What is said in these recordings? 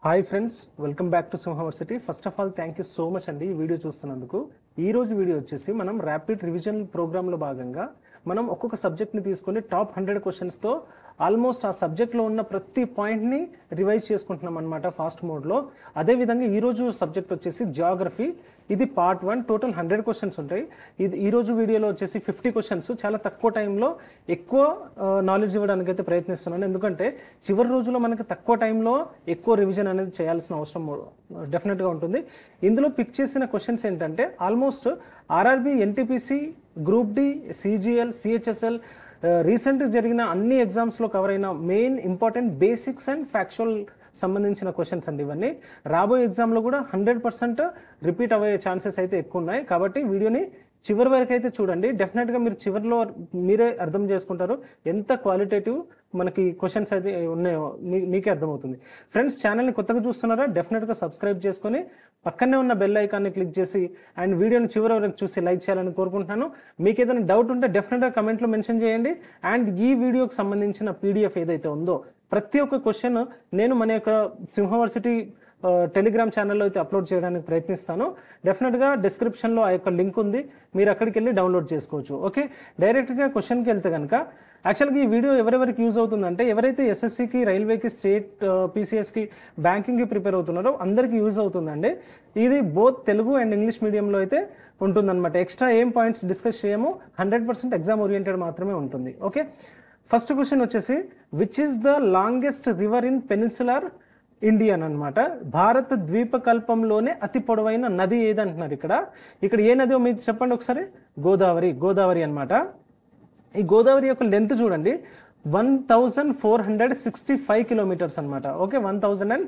Hi friends, welcome back to సింహవర్సిటీ. First of all thank you so much అండి ఈ video చూస్తున్నందుకు. ఈ రోజు వీడియో వచ్చేసి మనం ర్యాపిడ్ రివిజన్ ప్రోగ్రాంలో భాగంగా మనం ఒక్కొక్క సబ్జెక్ట్ని తీసుకొని టాప్ 100 క్వశ్చన్స్తో ఆల్మోస్ట్ ఆ సబ్జెక్ట్లో ఉన్న ప్రతి పాయింట్ని రివైజ్ చేసుకుంటున్నాం అనమాట ఫాస్ట్ మోడ్లో. అదేవిధంగా ఈరోజు సబ్జెక్ట్ వచ్చేసి జియోగ్రఫీ. ఇది పార్ట్ 1. టోటల్ 100 క్వశ్చన్స్ ఉంటాయి. ఇది ఈరోజు వీడియోలో వచ్చేసి 50 క్వశ్చన్స్. చాలా తక్కువ టైంలో ఎక్కువ నాలెడ్జ్ ఇవ్వడానికి అయితే ప్రయత్నిస్తున్నాను. ఎందుకంటే చివరి రోజులో మనకి తక్కువ టైంలో ఎక్కువ రివిజన్ అనేది చేయాల్సిన అవసరం డెఫినెట్గా ఉంటుంది. ఇందులో పిక్ చేసిన క్వశ్చన్స్ ఏంటంటే almost RRB, NTPC, group D, CGL, CHSL రీసెంట్గా జరిగిన అన్ని ఎగ్జామ్స్లో కవర్ అయిన main important basics and factual సంబంధించిన క్వశ్చన్స్ అండి. ఇవన్నీ రాబోయే ఎగ్జామ్లో కూడా 100% రిపీట్ అయ్యే ఛాన్సెస్ అయితే ఎక్కువ ఉన్నాయి. కాబట్టి వీడియోని చివరి వరకు అయితే చూడండి. డెఫినెట్గా మీరు చివరిలో మీరే అర్థం చేసుకుంటారు ఎంత క్వాలిటేటివ్ మనకి క్వశ్చన్స్ అయితే ఉన్నాయో మీకే అర్థమవుతుంది. ఫ్రెండ్స్, ఛానల్ని కొత్తగా చూస్తున్నారా? డెఫినెట్గా సబ్స్క్రైబ్ చేసుకొని పక్కనే ఉన్న బెల్ ఐకాన్ని క్లిక్ చేసి అండ్ వీడియోని చివరి వరకు చూసి లైక్ చేయాలని కోరుకుంటున్నాను. మీకు ఏదైనా డౌట్ ఉంటే డెఫినెట్గా కమెంట్లో మెన్షన్ చేయండి. అండ్ ఈ వీడియోకి సంబంధించిన పీడిఎఫ్ ఏదైతే ఉందో ప్రతి ఒక్క క్వశ్చన్ నేను మన యొక్క సింహవర్సిటీ టెలిగ్రామ్ ఛానల్లో అయితే అప్లోడ్ చేయడానికి ప్రయత్నిస్తాను. డెఫినెట్గా డిస్క్రిప్షన్లో ఆ యొక్క లింక్ ఉంది, మీరు అక్కడికి వెళ్ళి డౌన్లోడ్ చేసుకోవచ్చు. ఓకే, డైరెక్ట్గా క్వశ్చన్కి వెళ్తే కనుక యాక్చువల్గా ఈ వీడియో ఎవరెవరికి యూజ్ అవుతుందంటే ఎవరైతే ఎస్ఎస్సికి, రైల్వేకి, స్టేట్ పీసీఎస్కి, బ్యాంకింగ్కి ప్రిపేర్ అవుతున్నారో అందరికీ యూజ్ అవుతుందండి. ఇది బోత్ తెలుగు అండ్ ఇంగ్లీష్ మీడియంలో అయితే ఉంటుందన్నమాట. ఎక్స్ట్రా ఏం పాయింట్స్ డిస్కస్ చేయము, 100% ఎగ్జామ్ ఓరియంటెడ్ మాత్రమే ఉంటుంది. ఓకే, ఫస్ట్ క్వశ్చన్ వచ్చేసి which is the longest river in peninsular Indian అనమాట. భారత ద్వీపకల్పంలోనే అతి పొడవైన నది ఏదంటున్నారు. ఇక్కడ ఏ నది మీరు చెప్పండి ఒకసారి. గోదావరి అనమాట. ఈ గోదావరి యొక్క లెంత్ చూడండి, 1465 కిలోమీటర్స్ అనమాట. ఓకే, 1000 అండ్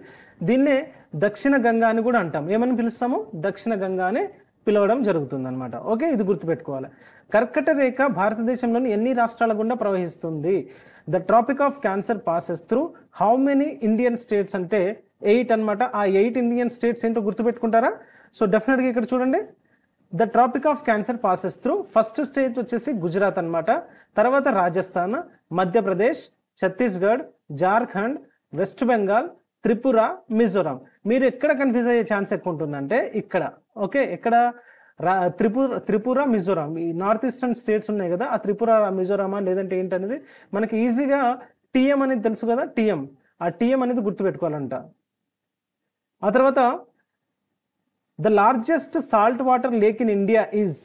దీన్నే దక్షిణ గంగా అని కూడా అంటాం. ఏమని పిలుస్తాము? దక్షిణ గంగా అని పిలవడం జరుగుతుంది అనమాట. ఓకే, ఇది గుర్తుపెట్టుకోవాలి. కర్కట రేఖ భారతదేశంలోని ఎన్ని రాష్ట్రాల గుండా ప్రవహిస్తుంది? The tropic of cancer passes through how many Indian states అంటే 8 అనమాట. ఆ 8 ఇండియన్ స్టేట్స్ ఏంటో గుర్తుపెట్టుకుంటారా? సో డెఫినెట్గా ఇక్కడ చూడండి, the tropic of cancer passes through first state వచ్చేసి గుజరాత్ అనమాట. తర్వాత రాజస్థాన్, మధ్యప్రదేశ్, ఛత్తీస్గఢ్, జార్ఖండ్, వెస్ట్ బెంగాల్, త్రిపుర, మిజోరాం. మీరు ఎక్కడ కన్ఫ్యూజ్ అయ్యే ఛాన్స్ ఎక్కువ ఉంటుందంటే ఇక్కడ. ఓకే, ఎక్కడ? త్రిపుర, మిజోరాం. ఈ నార్త్ ఈస్టర్న్ స్టేట్స్ ఉన్నాయి కదా, ఆ త్రిపుర, మిజోరామా లేదంటే ఏంటనేది మనకి ఈజీగా టీఎం అనేది తెలుసు కదా, ఆ టీఎం అనేది గుర్తుపెట్టుకోవాలంట. ఆ తర్వాత the largest salt water lake in India is,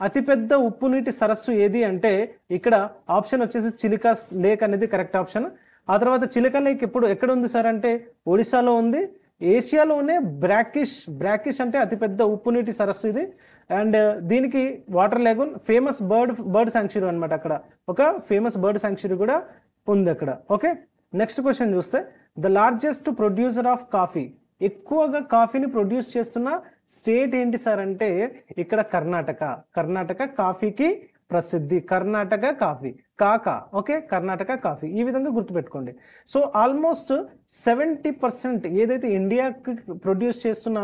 అతిపెద్ద ఉప్పు నీటి సరస్సు ఏది అంటే ఇక్కడ ఆప్షన్ వచ్చేసి చిలికా లేక్ అనేది కరెక్ట్ ఆప్షన్. ఆ తర్వాత చిలికా లేక్ ఎక్కడ ఉంది సార్ అంటే ఒడిశాలో ఉంది. ఏషియాలోనే బ్రాకిష్ అంటే అతిపెద్ద ఉప్పు నీటి సరస్సు ఇది. అండ్ దీనికి వాటర్ లేగూన్ ఫేమస్ బర్డ్ శాంక్చురీ అనమాట. అక్కడ ఒక ఫేమస్ బర్డ్ శాంక్చురీ కూడా ఉంది అక్కడ. ఓకే, నెక్స్ట్ క్వశ్చన్ చూస్తే the largest producer of coffee, ఎక్కువగా కాఫీని ప్రొడ్యూస్ చేస్తున్న స్టేట్ ఏంటి సార్ అంటే ఇక్కడ కర్ణాటక కాఫీకి ప్రసిద్ధి. Karnataka coffee, okay, Karnataka coffee. ఈ విధంగా గుర్తుపెట్టుకోండి. సో ఆల్మోస్ట్ 70% ఏదైతే ఇండియాకి ప్రొడ్యూస్ చేస్తున్న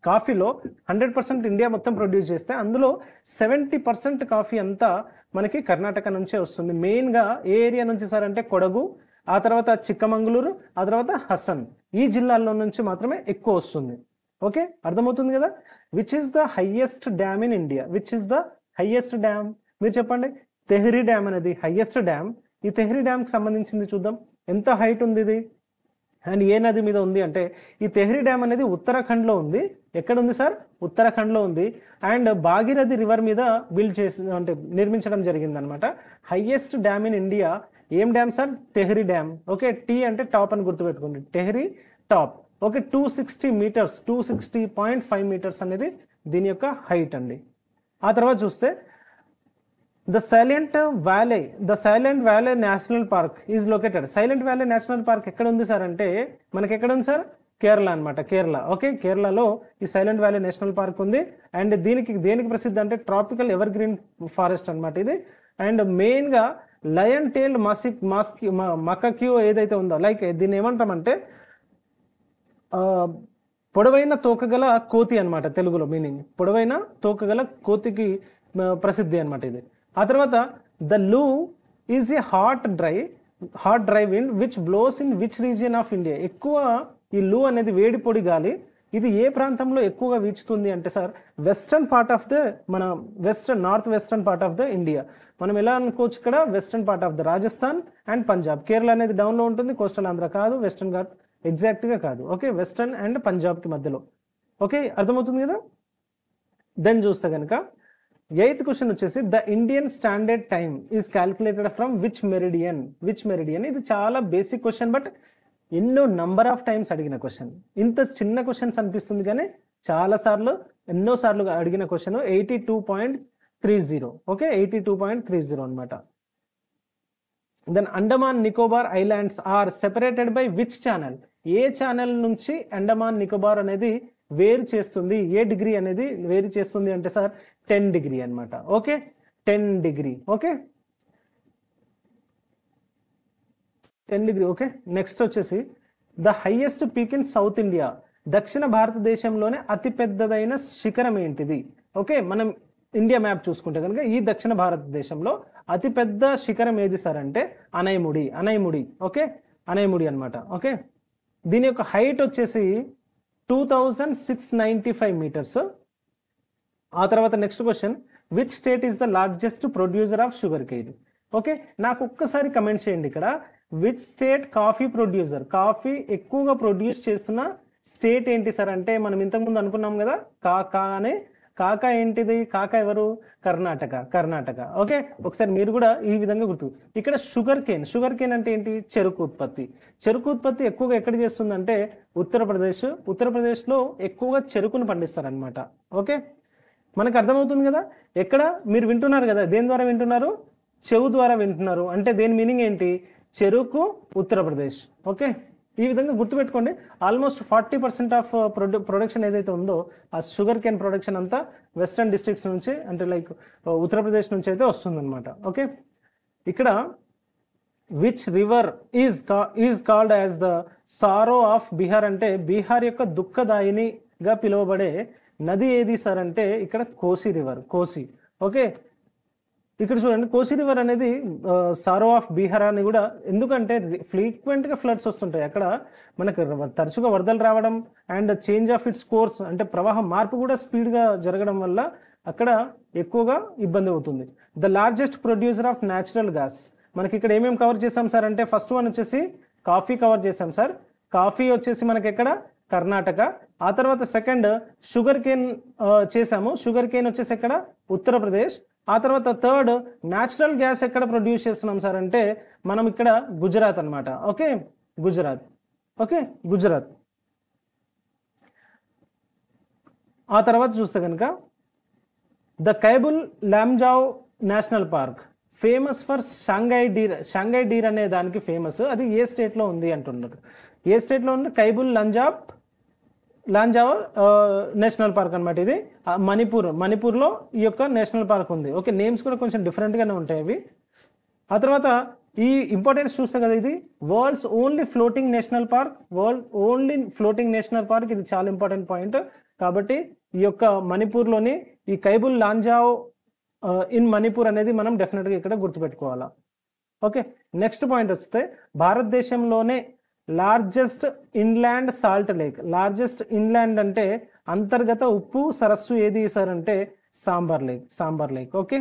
కాఫీలో 100% ఇండియా మొత్తం ప్రొడ్యూస్ చేస్తే అందులో 70% కాఫీ అంతా మనకి కర్ణాటక నుంచే వస్తుంది. మెయిన్గా ఏ ఏరియా నుంచి సార్ అంటే కొడగు, ఆ తర్వాత చిక్కమంగళూరు, ఆ తర్వాత హసన్, ఈ జిల్లాల్లో నుంచి మాత్రమే ఎక్కువ వస్తుంది. ఓకే, అర్థమవుతుంది కదా. Which is the highest dam in India? Highest dam మీరు చెప్పండి. తెహ్రీ డ్యామ్ అనేది హైయెస్ట్ డ్యామ్. ఈ తెహ్రీ డ్యామ్కి సంబంధించింది చూద్దాం, ఎంత హైట్ ఉంది ఇది అండ్ ఏ నది మీద ఉంది అంటే ఈ తెహ్రీ డ్యామ్ అనేది ఉత్తరాఖండ్లో ఉంది. ఎక్కడ ఉంది సార్? ఉత్తరాఖండ్లో ఉంది. అండ్ భాగీరథి రివర్ మీద నిర్మించడం జరిగింది అనమాట. హైయెస్ట్ డ్యామ్ ఇన్ ఇండియా ఏం dam sir? Tehri dam. Okay, T అంటే టాప్ అని గుర్తుపెట్టుకోండి, Tehri top. Okay, 260 meters, 260.5 meters అనేది దీని యొక్క హైట్ అండి. ఆ తర్వాత చూస్తే the Silent Valley National park is located. Silent Valley National Park ఎక్కడ ఉంది సార్ అంటే మనకి ఎక్కడ ఉంది సార్? కేరళ అనమాట, కేరళ. ఓకే, కేరళలో ఈ సైలెంట్ వ్యాలీ నేషనల్ పార్క్ ఉంది. అండ్ దేనికి ప్రసిద్ధి అంటే ట్రాపికల్ ఎవర్ గ్రీన్ ఫారెస్ట్ అనమాట ఇది. అండ్ మెయిన్గా లయన్ టైల్డ్ మకాక్యూ ఏదైతే ఉందో, లైక్ దీన్ని ఏమంటామంటే పొడవైన తోకగల కోతి అనమాట. తెలుగులో మీనింగ్ పొడవైన తోకగల కోతికి ప్రసిద్ధి అనమాట ఇది. ఆ తర్వాత the loo is a hot dry wind which blows in which region of India. ఎక్కువ ఈ లూ అనేది వేడి పొడి గాలి ఇది ఏ ప్రాంతంలో ఎక్కువగా వీచుతుంది అంటే sir western part of the మన north western part of the India. మనం ఎలా అనుకోవచ్చు ఇక్కడ western part of the Rajasthan and Punjab. Kerala అనేది డౌన్లో ఉంటుంది, కోస్టల్ ఆంధ్ర కాదు, వెస్టర్న్ ఘాట్ ఎగ్జాక్ట్గా కాదు. ఓకే, వెస్టర్న్ అండ్ పంజాబ్కి మధ్యలో. ఓకే, అర్థమవుతుంది కదా. దెన్ చూస్తే కనుక 8th క్వశ్చన్ వచ్చేసి the Indian standard time is calculated from which meridian. ఇది చాలా బేసిక్ క్వశ్చన్, బట్ ఎన్నో నంబర్ ఆఫ్ టైమ్స్ అడిగిన క్వశ్చన్. ఇంత చిన్న క్వశ్చన్స్ అనిపిస్తుంది కానీ ఎన్నోసార్లు అడిగిన క్వశ్చన్. 82.30. ఓకే, 82.30 అనమాట. Then Andaman Nicobar islands are separated by which channel. ఏ ఛానల్ నుంచి అండమాన్ నికోబార్ అనేది వేరు చేస్తుంది, ఏ డిగ్రీ అనేది వేరు చేస్తుంది అంటే సార్ 10 డిగ్రీ అనమాట. Okay, 10 degree. Okay, 10 degree. Okay, next వచ్చేసి the highest peak in south India. దక్షిణ భారతదేశంలోనే అతిపెద్దదైన శిఖరం ఏంటిది? ఓకే, మనం ఇండియా మ్యాప్ చూసుకుంటే కనుక ఈ దక్షిణ భారతదేశంలో అతిపెద్ద శిఖరం ఏది సార్ అంటే అనైముడి. ఓకే, అనైముడి అనమాట. ఓకే, దీని యొక్క హైట్ వచ్చేసి 2695 మీటర్స్. ఆ తర్వాత next question which state is the largest producer of sugar cane. Okay, నాకు ఒక్కసారి కమెంట్ చేయండి ఇక్కడ విచ్ స్టేట్ కాఫీ ఎక్కువగా ప్రొడ్యూస్ చేస్తున్న స్టేట్ ఏంటి సార్ అంటే మనం ఇంతకుముందు అనుకున్నాం కదా కాకా ఏంటిది? కాకా ఎవరు? కర్ణాటక. ఓకే, ఒకసారి మీరు కూడా ఈ విధంగా గుర్తు. ఇక్కడ షుగర్ కేన్ అంటే ఏంటి? చెరుకు ఉత్పత్తి ఎక్కువగా ఎక్కడ చేస్తుందంటే ఉత్తరప్రదేశ్లో ఎక్కువగా చెరుకును పండిస్తారనమాట. ఓకే, మనకు అర్థమవుతుంది కదా. ఎక్కడ మీరు వింటున్నారు కదా, దేని ద్వారా వింటున్నారు? చెవు ద్వారా వింటున్నారు. అంటే దేని మీనింగ్ ఏంటి? చెరుకు, ఉత్తరప్రదేశ్. ఓకే, ఈ విధంగా గుర్తుపెట్టుకోండి. ఆల్మోస్ట్ 40% ఆఫ్ ప్రొడక్షన్ ఏదైతే ఉందో ఆ షుగర్ కేన్ ప్రొడక్షన్ అంతా వెస్టర్న్ డిస్ట్రిక్ట్స్ నుంచి అంటే లైక్ ఉత్తరప్రదేశ్ నుంచి అయితే వస్తుందన్నమాట. ఓకే, ఇక్కడ which river is called as the sorrow of Bihar అంటే బీహార్ యొక్క దుఃఖదాయినిగా పిలువబడే నది ఏది సార్ అంటే ఇక్కడ కోసి. ఓకే, ఇక్కడ చూడండి కోసి రివర్ అనేది సారో ఆఫ్ బీహార్ అని కూడా, ఎందుకంటే ఫ్రీక్వెంట్గా ఫ్లడ్స్ వస్తుంటాయి అక్కడ, మనకు తరచుగా వరదలు రావడం and change of it's course అంటే ప్రవాహం మార్పు కూడా స్పీడ్గా జరగడం వల్ల అక్కడ ఎక్కువగా ఇబ్బంది అవుతుంది. The largest producer of natural gas. మనకి ఇక్కడ ఏమేమి కవర్ చేసాం సార్ అంటే ఫస్ట్ వన్ వచ్చేసి కాఫీ కవర్ చేసాం సార్. కాఫీ వచ్చేసి మనకి ఎక్కడ? కర్ణాటక. ఆ తర్వాత సెకండ్ షుగర్ కేన్ చేసాము. షుగర్ కేన్ వచ్చేసి ఎక్కడ? ఉత్తరప్రదేశ్. ఆ తర్వాత థర్డ్ న్యాచురల్ గ్యాస్ ఎక్కడ ప్రొడ్యూస్ చేస్తున్నాం సార్ అంటే మనం ఇక్కడ గుజరాత్ అనమాట. ఓకే, గుజరాత్. ఆ తర్వాత చూస్తే కనుక the Keibul Lamjao national park famous for Sangai deer అనే దానికి ఫేమస్. అది ఏ స్టేట్లో ఉంది అంటున్నారు. ఏ స్టేట్లో ఉంది? కైబుల్ లాంజావ్ నేషనల్ పార్క్ అనమాట. ఇది మణిపూర్లో ఈ యొక్క నేషనల్ పార్క్ ఉంది. ఓకే, నేమ్స్ కూడా కొంచెం డిఫరెంట్గానే ఉంటాయి అవి. ఆ తర్వాత ఈ ఇంపార్టెన్స్ చూస్తే కదా, ఇది world's only floating national park. ఇది చాలా ఇంపార్టెంట్ పాయింట్. కాబట్టి ఈ యొక్క మణిపూర్లోని ఈ కైబుల్ లాంజావ్ ఇన్ మణిపూర్ అనేది మనం డెఫినెట్గా ఇక్కడ గుర్తుపెట్టుకోవాలా. ఓకే, నెక్స్ట్ పాయింట్ వస్తే భారతదేశంలోనే largest inland salt lake. Largest inland అంటే అంతర్గత ఉప్పు సరస్సు ఏది సార్ అంటే sambar lake. Okay,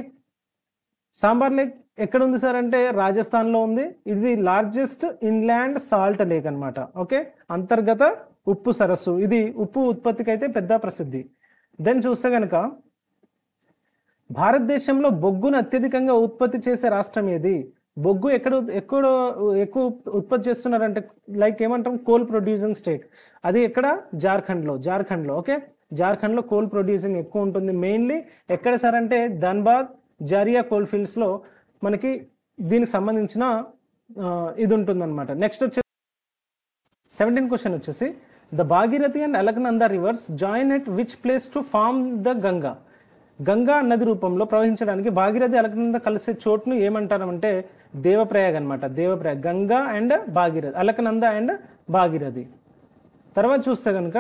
sambar lake ఎక్కడ ఉంది సార్ అంటే రాజస్థాన్లో ఉంది. ఇది లార్జెస్ట్ ఇన్లాండ్ సాల్ట్ లేక్ అనమాట. ఓకే, అంతర్గత ఉప్పు సరస్సు. ఇది ఉప్పు ఉత్పత్తికి అయితే పెద్ద ప్రసిద్ధి. దెన్ చూస్తే కనుక భారతదేశంలో బొగ్గును అత్యధికంగా ఉత్పత్తి చేసే రాష్ట్రం ఏది? బొగ్గు ఎక్కువ ఉత్పత్తి చేస్తున్నారంటే లైక్ ఏమంటాం? Coal producing state. అది ఎక్కడ? జార్ఖండ్లో. ఓకే, జార్ఖండ్లో కోల్ ప్రొడ్యూసింగ్ ఎక్కువ ఉంటుంది. మెయిన్లీ ఎక్కడ సార్ అంటే ధన్బాద్, జారియా కోల్ ఫీల్డ్స్లో మనకి దీనికి సంబంధించిన ఇది ఉంటుందన్నమాట. నెక్స్ట్ వచ్చేసి 17th క్వశ్చన్ వచ్చేసి the Bhagirathi and Alaknanda rivers join at which place to form the Ganga నది రూపంలో ప్రవహించడానికి భాగీరథి అలకనంద కలిసే చోటును ఏమంటారంటే దేవప్రయాగ్ అనమాట. Ganga and Bhagirathi, Alaknanda and Bhagirathi. తర్వాత చూస్తే కనుక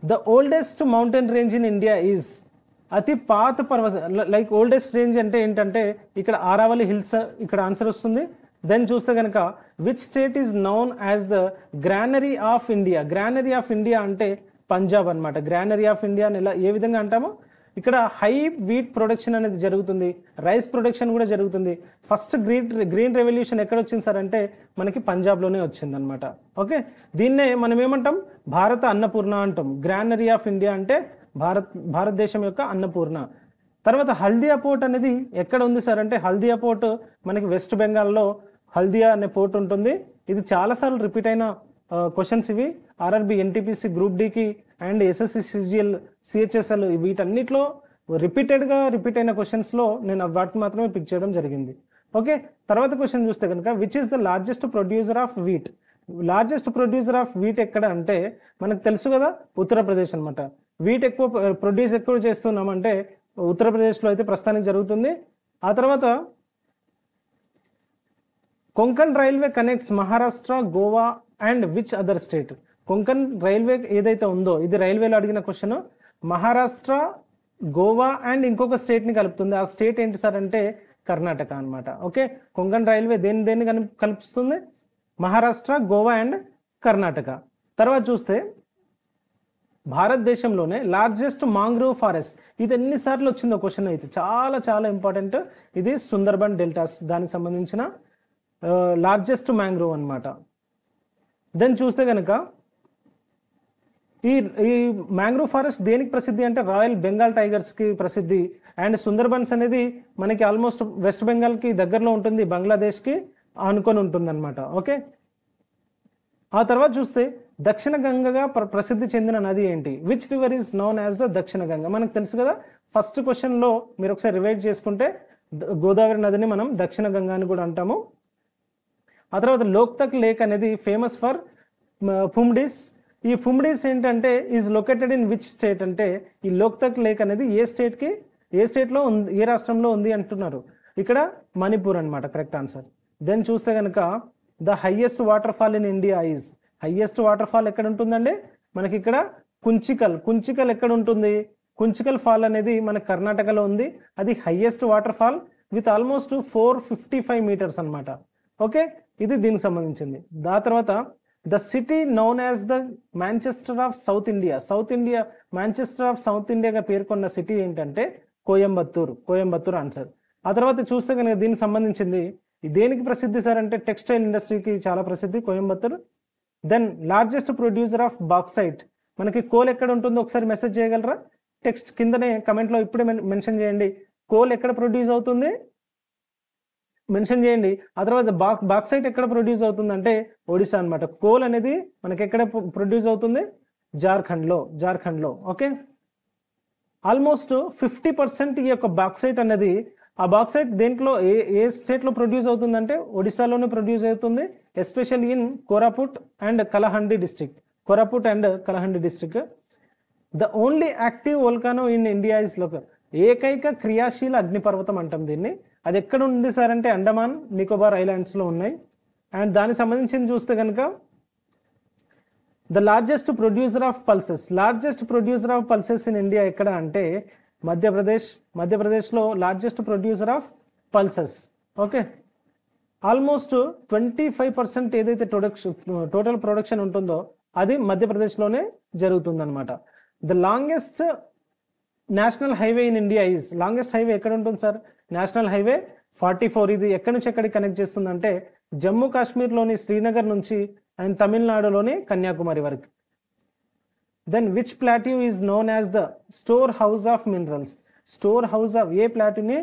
the oldest mountain range in India is అతి పాత పర్వత లైక్ ఓల్డెస్ట్ రేంజ్ అంటే ఏంటంటే ఇక్కడ ఆరావళి హిల్స్ ఇక్కడ ఆన్సర్ వస్తుంది. దెన్ చూస్తే కనుక which state is known as the granary of India. Granary of India అంటే పంజాబ్ అనమాట. గ్రానరీ ఆఫ్ ఇండియా అని ఎలా ఏ విధంగా అంటామో, ఇక్కడ హై వీట్ ప్రొడక్షన్ అనేది జరుగుతుంది, రైస్ ప్రొడక్షన్ కూడా జరుగుతుంది. ఫస్ట్ గ్రీన్ రెవల్యూషన్ ఎక్కడ వచ్చింది సార్ అంటే మనకి పంజాబ్లోనే వచ్చింది అనమాట. ఓకే, దీన్నే మనం ఏమంటాం, భారత అన్నపూర్ణ అంటాం. గ్రానరీ ఆఫ్ ఇండియా అంటే భారతదేశం యొక్క అన్నపూర్ణ. తర్వాత హల్దియా పోర్ట్ అనేది ఎక్కడ ఉంది సార్ అంటే, హల్దియా పోర్ట్ మనకి వెస్ట్ బెంగాల్లో హల్దియా అనే పోర్ట్ ఉంటుంది. ఇది చాలాసార్లు రిపీట్ అయిన క్వశ్చన్స్ ఇవి. ఆర్ఆర్బి, ఎన్టీపీసీ, గ్రూప్ డికి అండ్ ఎస్ఎస్సి, సిజిఎల్, సిహెచ్ఎస్ఎల్ వీటన్నిటిలో రిపీట్ అయిన క్వశ్చన్స్లో నేను వాటిని మాత్రమే పిక్ చేయడం జరిగింది. ఓకే, తర్వాత క్వశ్చన్ చూస్తే కనుక which is the largest producer of wheat. Largest producer of wheat ఎక్కడ అంటే మనకు తెలుసు కదా, ఉత్తరప్రదేశ్ అనమాట. వీట్ ఎక్కువ చేస్తున్నామంటే ఉత్తరప్రదేశ్లో అయితే ప్రస్తుతానికి జరుగుతుంది. ఆ తర్వాత Konkan railway connects Maharashtra, Goa and which other state. Konkan railway ఏదైతే ఉందో, ఇది రైల్వేలో అడిగిన క్వశ్చన్, మహారాష్ట్ర, గోవా అండ్ ఇంకొక స్టేట్ని కలుపుతుంది. ఆ స్టేట్ ఏంటి సార్ అంటే కర్ణాటక అనమాట. ఓకే, కొంకన్ రైల్వే దేన్ని కలుపుతుంది, మహారాష్ట్ర, గోవా అండ్ కర్ణాటక. తర్వాత చూస్తే భారతదేశంలోనే లార్జెస్ట్ మాంగ్రోవ్ ఫారెస్ట్, ఇది ఎన్నిసార్లు వచ్చిందో క్వశ్చన్ అయితే చాలా చాలా ఇంపార్టెంట్. ఇది సుందర్బన్ డెల్టాస్ దానికి సంబంధించిన లార్జెస్ట్ మ్యాంగ్రోవ్ అనమాట. దెన్ చూస్తే కనుక ఈ మ్యాంగ్రోవ్ ఫారెస్ట్ దేనికి ప్రసిద్ధి అంటే రాయల్ బెంగాల్ టైగర్స్కి ప్రసిద్ధి. అండ్ సుందర్బన్స్ అనేది మనకి ఆల్మోస్ట్ వెస్ట్ బెంగాల్కి దగ్గరలో ఉంటుంది, బంగ్లాదేశ్కి ఆనుకొని ఉంటుంది అనమాట. ఓకే, ఆ తర్వాత చూస్తే దక్షిణ గంగగా ప్రసిద్ధి చెందిన నది ఏంటి. Which river is known as the దక్షిణ గంగ. మనకు తెలుసు కదా, ఫస్ట్ క్వశ్చన్లో మీరు ఒకసారి రివైజ్ చేసుకుంటే గోదావరి నదిని మనం దక్షిణ గంగ అని కూడా అంటాము. ఆ తర్వాత లోక్తక్ లేక్ అనేది ఫేమస్ ఫర్ ఫుమ్డీస్. ఈ ఫుమ్డీస్ ఏంటంటే is located in which state అంటే, ఈ లోక్తక్ లేక్ అనేది ఏ స్టేట్లో ఉంది, ఏ రాష్ట్రంలో ఉంది అంటున్నారు. ఇక్కడ మణిపూర్ అనమాట కరెక్ట్ ఆన్సర్. దెన్ చూస్తే కనుక the highest water fall in India is. Highest water fall ఎక్కడ ఉంటుందండి, మనకి ఇక్కడ కుంచికల్ ఎక్కడ ఉంటుంది, కుంచికల్ ఫాల్ అనేది మనకి కర్ణాటకలో ఉంది. అది highest waterfall with almost 455 metres అనమాట. ఓకే, ఇది దీనికి సంబంధించింది. దాని తర్వాత the city known as the Manchester of south India. Manchester of south ఇండియాగా పేర్కొన్న సిటీ ఏంటంటే కోయంబత్తూర్ ఆన్సర్. ఆ తర్వాత చూస్తే కనుక దీనికి సంబంధించింది దేనికి ప్రసిద్ధి సార్ అంటే టెక్స్టైల్ ఇండస్ట్రీకి చాలా ప్రసిద్ధి Coimbatore. Then largest producer of bauxite. మనకి కోల్ ఎక్కడ ఉంటుందో ఒకసారి మెసేజ్ చేయగలరా, టెక్స్ట్ కిందనే కమెంట్లో ఇప్పుడే మెన్షన్ చేయండి. కోల్ ఎక్కడ ప్రొడ్యూస్ అవుతుంది మెన్షన్ చేయండి. ఆ తర్వాత బాక్సైట్ ఎక్కడ ప్రొడ్యూస్ అవుతుంది అంటే ఒడిశా అనమాట. కోల్ అనేది మనకి ఎక్కడ ప్రొడ్యూస్ అవుతుంది, జార్ఖండ్లో. ఓకే, ఆల్మోస్ట్ 50% ఈ యొక్క బాక్సైట్ అనేది, ఆ బాక్సైట్ దేంట్లో ఏ స్టేట్లో ప్రొడ్యూస్ అవుతుందంటే ఒడిశాలోనే ప్రొడ్యూస్ అవుతుంది, especially in Koraput and Kalahandi district. The only active volcano in India is local. ఏకైక క్రియాశీల అగ్నిపర్వతం అంటాం దీన్ని. అది ఎక్కడ ఉంది సార్ అంటే అండమాన్ నికోబార్ ఐలాండ్స్లో ఉన్నాయి. అండ్ దానికి సంబంధించి చూస్తే కనుక the largest producer of pulses in India ఎక్కడ అంటే మధ్యప్రదేశ్లో largest producer of pulses. Okay, almost 25% ఏదైతే టోటల్ ప్రొడక్షన్ ఉంటుందో అది మధ్యప్రదేశ్లోనే జరుగుతుందన్నమాట. The longest national highway in India is. Longest highway ఎక్కడ ఉంటుంది సార్, నేషనల్ హైవే 44. ఇది ఎక్కడి నుంచి ఎక్కడికి కనెక్ట్ చేస్తుందంటే జమ్మూ కాశ్మీర్లోని శ్రీనగర్ నుంచి అండ్ తమిళనాడులోని కన్యాకుమారి వరకు. Then which plateau is known as the storehouse of minerals. ఏ ప్లాట్యూని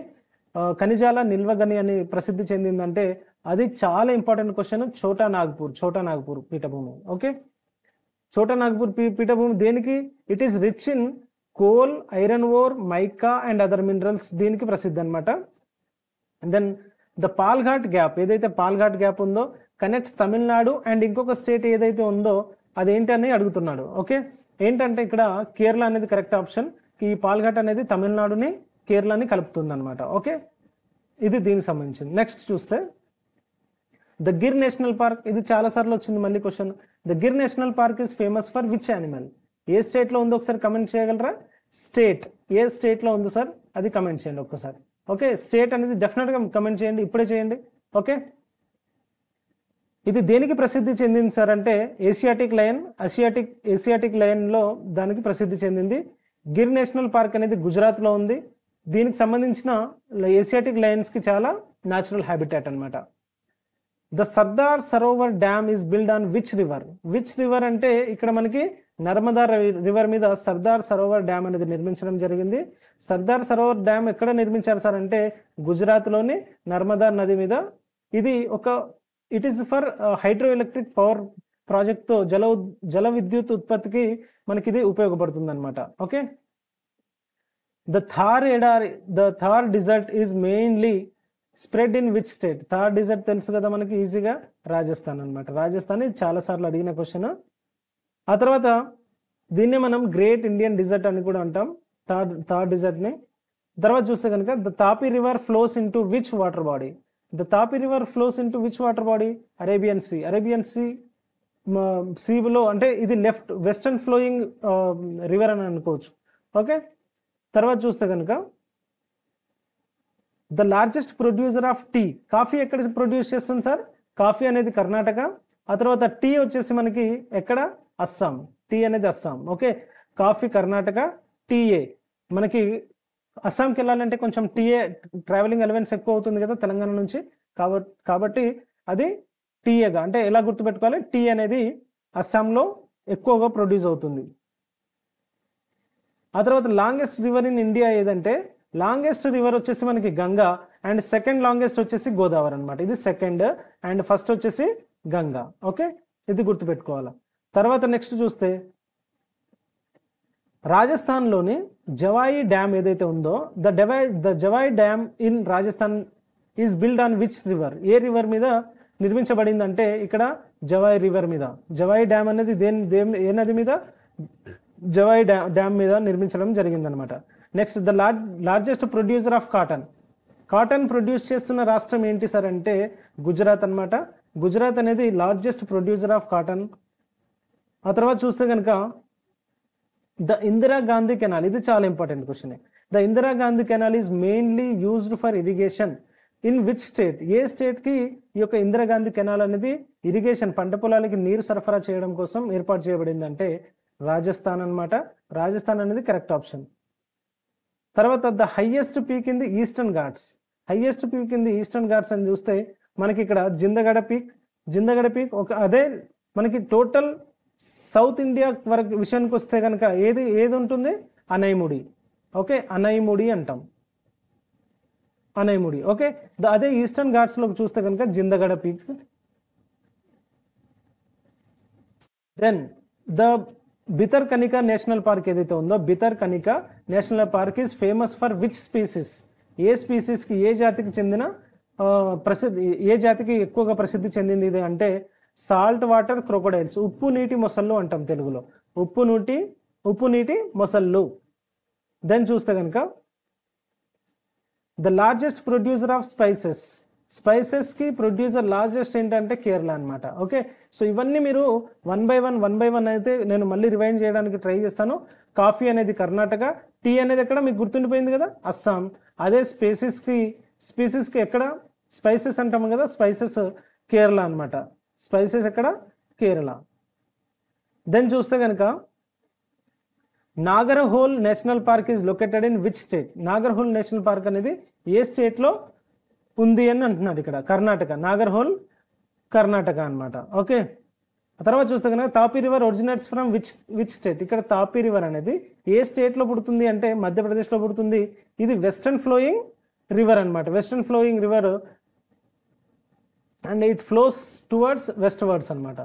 ఖనిజాల నిల్వగని అని ప్రసిద్ధి చెందిందంటే అది చాలా ఇంపార్టెంట్ క్వశ్చన్, ఛోటా నాగ్పూర్ పీఠభూమి. ఓకే, ఛోటా నాగ్పూర్ పీఠభూమి దేనికి, it is rich in coal, iron ore, mica and other minerals, దీనికి ప్రసిద్ధి అనమాట. దెన్ ద పాల్ఘాట్ గ్యాప్, ఏదైతే పాల్ఘాట్ గ్యాప్ ఉందో కనెక్ట్స్ తమిళనాడు అండ్ ఇంకొక స్టేట్ ఏదైతే ఉందో అదేంటి అని అడుగుతున్నాడు. ఓకే, ఏంటంటే ఇక్కడ కేరళ అనేది కరెక్ట్ ఆప్షన్. ఈ పాల్ఘాట్ అనేది తమిళనాడుని కేరళని కలుపుతుంది అనమాట. ఓకే, ఇది దీనికి సంబంధించింది. నెక్స్ట్ చూస్తే ద గిర్ నేషనల్ పార్క్, ఇది చాలా సార్లు వచ్చింది మళ్ళీ question. The Gir national park is famous for which animal. ఏ స్టేట్లో ఉందో ఒకసారి కమెంట్ చేయగలరా, ఏ స్టేట్లో ఉందో సార్ అది కమెంట్ చేయండి ఒక్కసారి. ఓకే, స్టేట్ అనేది డెఫినెట్గా కమెంట్ చేయండి, ఇప్పుడే చేయండి. ఓకే, ఇది దేనికి ప్రసిద్ధి చెందింది సార్ అంటే ఏసియాటిక్ లయన్లో దానికి ప్రసిద్ధి చెందింది. గిర్ నేషనల్ పార్క్ అనేది గుజరాత్లో ఉంది. దీనికి సంబంధించిన ఏసియాటిక్ లయన్స్కి చాలా న్యాచురల్ హ్యాబిటాట్ అనమాట. The Sardar Sarovar dam is build on which river అంటే ఇక్కడ మనకి నర్మదా రివర్ మీద సర్దార్ సరోవర్ డ్యామ్ అనేది నిర్మించడం జరిగింది. సర్దార్ సరోవర్ డ్యామ్ ఎక్కడ నిర్మించారు సార్ అంటే గుజరాత్లోని నర్మదా నది మీద. ఇది it is for hydroelectric power ప్రాజెక్ట్తో జల విద్యుత్ ఉత్పత్తికి మనకి ఇది ఉపయోగపడుతుంది అనమాట. Okay, the Thar desert is mainly spread in which state? Thar desert తెలుసు కదా మనకి ఈజీగా, రాజస్థాన్ అనమాట. రాజస్థాన్ ఇది చాలాసార్లు అడిగిన క్వశ్చన్. ఆ తర్వాత దీన్నే మనం గ్రేట్ ఇండియన్ డిజర్ట్ అని కూడా అంటాం, థార్ డిజర్ట్ని. తర్వాత చూస్తే కనుక the Tapi river flows into which water body? The Tapi river flows into which water body? Arabian సీలో అంటే ఇది వెస్టర్న్ ఫ్లోయింగ్ రివర్ అని అనుకోవచ్చు. ఓకే, తర్వాత చూస్తే కనుక the largest producer of tea, coffee ఎక్కడ ప్రొడ్యూస్ చేస్తుంది సార్? కాఫీ అనేది కర్ణాటక. ఆ తర్వాత టీ వచ్చేసి మనకి ఎక్కడ? అస్సాం. టీ అనేది Assam. Okay, coffee Karnataka, TA మనకి అస్సాంకి వెళ్ళాలంటే కొంచెం టీఏ ట్రావెలింగ్ అలవెన్స్ ఎక్కువ అవుతుంది కదా తెలంగాణ నుంచి, కాబట్టి అది టీఏగా అంటే ఎలా గుర్తుపెట్టుకోవాలి? టీ అనేది అస్సాంలో ఎక్కువగా ప్రొడ్యూస్ అవుతుంది. ఆ తర్వాత లాంగెస్ట్ రివర్ ఇన్ ఇండియా ఏదంటే లాంగెస్ట్ రివర్ వచ్చేసి మనకి గంగా అండ్ సెకండ్ లాంగెస్ట్ వచ్చేసి గోదావరి అనమాట. ఇది సెకండ్ అండ్ ఫస్ట్ వచ్చేసి గంగా. ఓకే, ఇది గుర్తుపెట్టుకోవాలి. తర్వాత నెక్స్ట్ చూస్తే రాజస్థాన్లోని జవాయి డ్యామ్ ఏదైతే ఉందో the Jawai dam in Rajasthan is build on which river? ఏ రివర్ మీద నిర్మించబడిందంటే ఇక్కడ జవాయి రివర్ మీద. జవాయి డ్యామ్ అనేది ఏ నది మీద? జవాయి డ్యామ్ మీద నిర్మించడం జరిగిందనమాట. Next the largest producer of cotton produce చేస్తున్న రాష్ట్రం ఏంటి సార్ అంటే గుజరాత్ అనమాట. గుజరాత్ అనేది లార్జెస్ట్ ప్రొడ్యూసర్ ఆఫ్ కాటన్. ఆ తర్వాత చూస్తే కనుక ద ఇందిరా గాంధీ కెనాల్, ఇది చాలా important question. The Indira Gandhi canal is mainly used for irrigation in which state? ఏ స్టేట్కి ఈ యొక్క ఇందిరా గాంధీ కెనాల్ అనేది ఇరిగేషన్ పంట పొలాలకి నీరు సరఫరా చేయడం కోసం ఏర్పాటు చేయబడింది అంటే రాజస్థాన్ అనమాట. రాజస్థాన్ అనేది కరెక్ట్ ఆప్షన్. తర్వాత the highest peak in the eastern Ghats అని చూస్తే మనకి ఇక్కడ జిందగఢ పీక్ అదే మనకి టోటల్ సౌత్ ఇండియా వరకు విషయానికి వస్తే కనుక ఏది ఉంటుంది? అనైముడి. ఓకే, అనైముడి అంటాం, అనైముడి. ఓకే, అదే ఈస్టర్న్ ఘాట్స్లోకి చూస్తే కనుక Jindhagada peak. Then the Bhitarkanika national park ఏదైతే ఉందో Bhitarkanika national park is famous for which species? ఏ స్పీసీస్కి, ఏ జాతికి చెందిన ఏ జాతికి ఎక్కువగా ప్రసిద్ధి చెందింది ఇది అంటే సాల్ట్ వాటర్ క్రొకొడైల్స్, ఉప్పు నీటి మొసళ్ళు అంటాం తెలుగులో, ఉప్పు నీటి మొసళ్ళు. దెన్ చూస్తే కనుక ద లార్జెస్ట్ ప్రొడ్యూసర్ ఆఫ్ స్పైసెస్కి ప్రొడ్యూసర్ లార్జెస్ట్ ఏంటంటే కేరళ అనమాట. ఓకే, సో ఇవన్నీ మీరు వన్ బై వన్ అయితే నేను మళ్ళీ రివైండ్ చేయడానికి ట్రై చేస్తాను. కాఫీ అనేది కర్ణాటక, టీ అనేది ఎక్కడ మీకు గుర్తుండిపోయింది కదా? అస్సాం. అదే స్పీసెస్కి ఎక్కడ? స్పైసెస్ అంటాము కదా, స్పైసెస్ కేరళ అనమాట. స్పైసెస్ ఎక్కడ? కేరళ. దెన్ చూస్తే కనుక Nagarhole national park is located in which state? Nagarhole national park అనేది ఏ స్టేట్లో ఉంది అని అంటున్నారు ఇక్కడ? కర్ణాటక. నాగర్హోల్ కర్ణాటక అనమాట. ఓకే, తర్వాత చూస్తే కనుక Tapi river originates from which state? ఇక్కడ తాపీ రివర్ అనేది ఏ స్టేట్లో పుడుతుంది అంటే మధ్యప్రదేశ్లో పుడుతుంది. ఇది వెస్టర్న్ ఫ్లోయింగ్ రివర్ అనమాట. Western flowing river and it flows towards westwards అనమాట.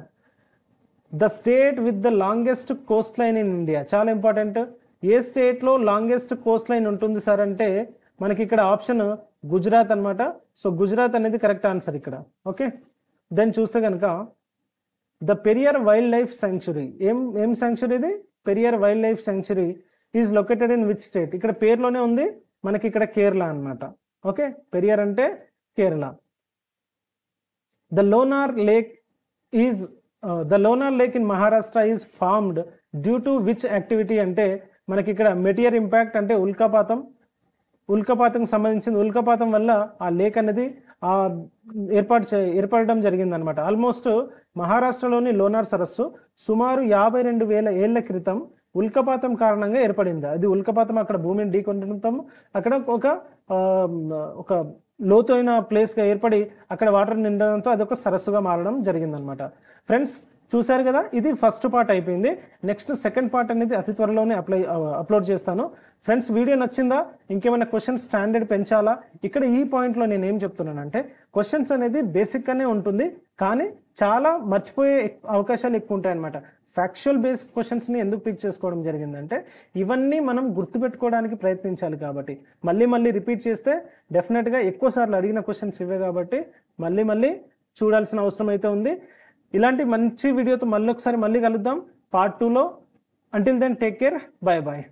The state with the longest coastline in India, చాలా ఇంపార్టెంట్. ఏ స్టేట్లో లాంగెస్ట్ కోస్ట్ లైన్ ఉంటుంది సార్ అంటే మనకి ఇక్కడ ఆప్షన్ గుజరాత్ అనమాట. సో గుజరాత్ అనేది కరెక్ట్ ఆన్సర్ ఇక్కడ. ఓకే, దెన్ చూస్తే కనుక the Periyar wildlife sanctuary, ఏం శాంక్చురీ ఇది? Periyar wildlife sanctuary is located in which state? ఇక్కడ పేరులోనే ఉంది మనకి, ఇక్కడ కేరళ అనమాట. ఓకే, పెరియార్ అంటే Kerala. The lunar lake in Maharashtra is formed due to which activity అంటే మనకి ఇక్కడ మెటియర్ ఇంపాక్ట్ అంటే ఉల్కాపాతం సంబంధించింది. ఉల్కాపాతం వల్ల ఆ లేక్ అనేది ఏర్పడడం జరిగిందనమాట. ఆల్మోస్ట్ మహారాష్ట్రలోని లోనార్ సరస్సు సుమారు 52,000 ఏళ్ల క్రితం ఉల్కపాతం కారణంగా ఏర్పడింది. అది ఉల్కపాతం అక్కడ భూమిని ఢీకొనడం, అక్కడ ఒక లోతైన ప్లేస్గా ఏర్పడి అక్కడ వాటర్ నిండడంతో అది ఒక సరస్సుగా మారడం జరిగిందనమాట. ఫ్రెండ్స్ చూశారు కదా, ఇది ఫస్ట్ పార్ట్ అయిపోయింది. నెక్స్ట్ సెకండ్ పార్ట్ అనేది అతి త్వరలోనే అప్లోడ్ చేస్తాను. ఫ్రెండ్స్ వీడియో నచ్చిందా? ఇంకేమైనా క్వశ్చన్స్ స్టాండర్డ్ పెంచాలా? ఇక్కడ ఈ పాయింట్లో నేను ఏం చెప్తున్నానంటే, క్వశ్చన్స్ అనేది బేసిక్గానే ఉంటుంది, కానీ చాలా మర్చిపోయే అవకాశాలు ఎక్కువ ఉంటాయి అనమాట. ఫ్యాక్చువల్ బేస్డ్ క్వశ్చన్స్ని ఎందుకు పిక్ చేసుకోవడం జరిగిందంటే, ఇవన్నీ మనం గుర్తుపెట్టుకోవడానికి ప్రయత్నించాలి కాబట్టి. మళ్ళీ రిపీట్ చేస్తే డెఫినెట్గా ఎక్కువ సార్లు అడిగిన క్వశ్చన్స్ ఇవే కాబట్టి మళ్ళీ చూడాల్సిన అవసరం అయితే ఉంది. ఇలాంటి మంచి వీడియోతో మళ్ళీ కలుద్దాం పార్ట్ 2లో. Until then take care, bye bye.